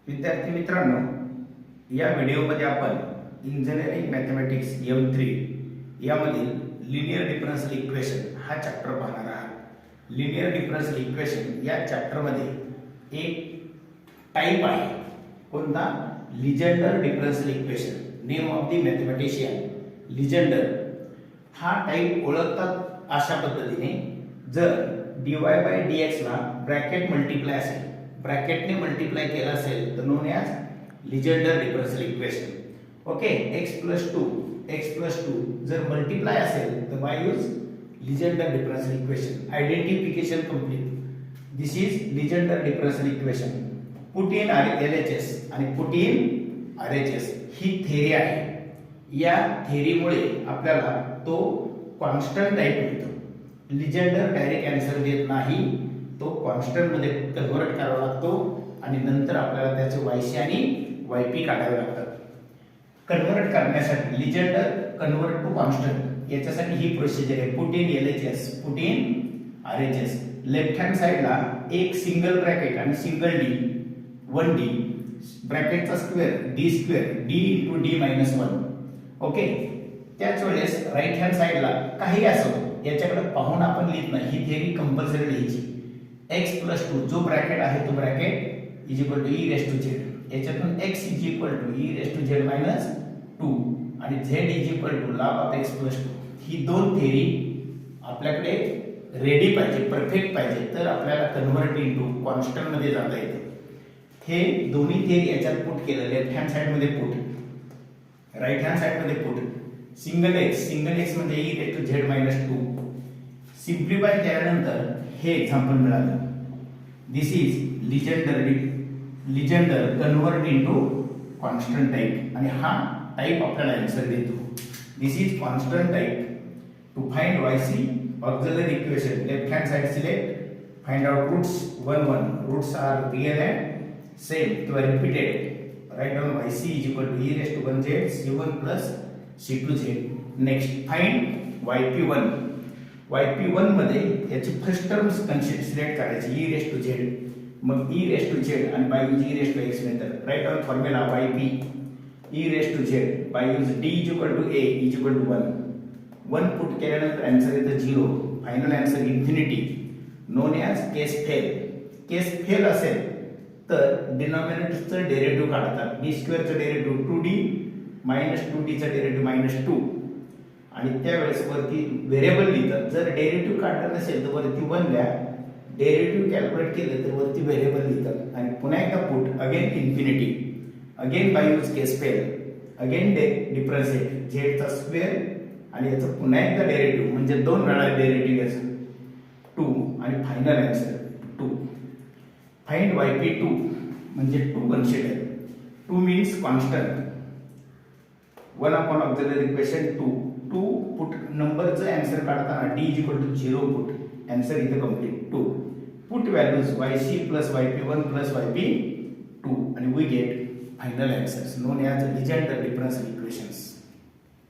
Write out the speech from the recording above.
विद्यार्थी मित्रांनो, या व्हिडिओमध्ये आपण इंजिनिअरिंग मॅथमॅटिक्स M3 यामधील लिनियर डिफरन्शियल इक्वेशन हा चॅप्टर पाहणार आहात। लिनियर डिफरन्शियल इक्वेशन या चॅप्टरमध्ये एक टाइप आहे, कोणता? Legendre differential equation. Name of the mathematician Legendre. हा टाइप ओळखतात अशा पद्धतीने, जर dy बाय dx ला ब्रॅकेट मल्टिप्लाय असेल, ब्रॅकेटने मल्टिप्लाय केला असेल तर known as Legendre differential equation. Okay, x plus 2 जर मल्टिप्लाय असेल तर by use Legendre differential equation. Identification complete. This is Legendre differential equation. Put in LHS आणि पुट इन RHS ही थेरी आहे। या थेरीमुळे आपल्याला तो कॉन्स्टंट टाइप मिळतो। लिजेंडर डायरेक्ट आन्सर देत नाही, तो कॉन्स्टंट मध्ये कन्वर्ट करावा लागतो आणि नंतर आपल्याला त्याचे YC आणि YP काढावे लागतात। कन्वर्ट करण्यासाठी लिजेंडर कन्वर्ट टू कॉन्स्टंट, याच्यासाठी ही प्रोसिजर आहे। Put in LHS, put in RHS। Left hand साइडला एक सिंगल ब्रॅकेट आणि सिंगल डी, 1D ब्रॅकेटचा square d square d * d - 1। Okay, त्याच वेळेस राईट हँड साइडला काही असो, याच्याकडे पाहून आपण लिहित नाही, ही थेरी कंपल्सरी लिहायची। x + 2 जो ब्रॅकेट आहे तो ब्रॅकेट e = z, याच्यातून x e = z - 2 आणि z = log of x + 2। ही दोन थेरी आपल्याकडे रेडी पाहिजे, परफेक्ट पाहिजे, तर आपल्याला कन्वर्ट इनटू कॉन्स्टंट मध्ये जाता येते। हे दोन्ही थेरी याच्यात पुट केलं, लेफ्ट हँड साइड मध्ये पुट, राईट हँड साइड मध्ये पुट। सिंगल x म्हणजे e = z - 2 सिम्प्लिफाय केल्यानंतर हे एक्झाम्पल मिळालं। This is Legendre convert into constant type, आणि हा टाइप आपल्याला आन्सर देतो। This is constant type. To find YC auxiliary equation, left hand side select, find out roots 1 1, roots are real and same तो repeated. Write down YC = e⁻1z c1 + c2z। Next find YP1 मध्ये याची first term select करायची, e⁻z, मग e⁻z आणि by use e⁻x method. Write down formula YP e⁻z by use d = a = 1 put केल्यानंतर answer येतं 0, final answer infinity, known as case fail. Case fail असेल तर डिनॉमिनेटरचं derivative काढतात, d² चं derivative 2d - 2d चं derivative -2, आणि त्यावेळेस वरती व्हेरिएबल लिहितात। जर डेरिव्हेटिव्ह काढलं नसेल तर वरती 1 लिहा, डेरिव्हेटिव्ह कॅल्क्युलेट केलं तर वरती व्हेरिएबल लिहितात, आणि पुन्हा एकदा put again infinity, again by use case fail, again differentiate z चा स्क्वेअर आणि याचं पुन्हा एकदा डेरिव्हेटिव्ह, म्हणजे 2 वेळा डेरिव्हेटिव्ह याचं 2, आणि फायनल आन्सर 2। फाइंड YP2 म्हणजे 2 consider, 2 means constant, 1 upon auxiliary equation 2 put नंबरचं आन्सर काढताना d = 0 पुट, आन्सर इथे complete 2। Put values YC + YP1 + YP2 आणि we get final answers, known as Legendre differential equations.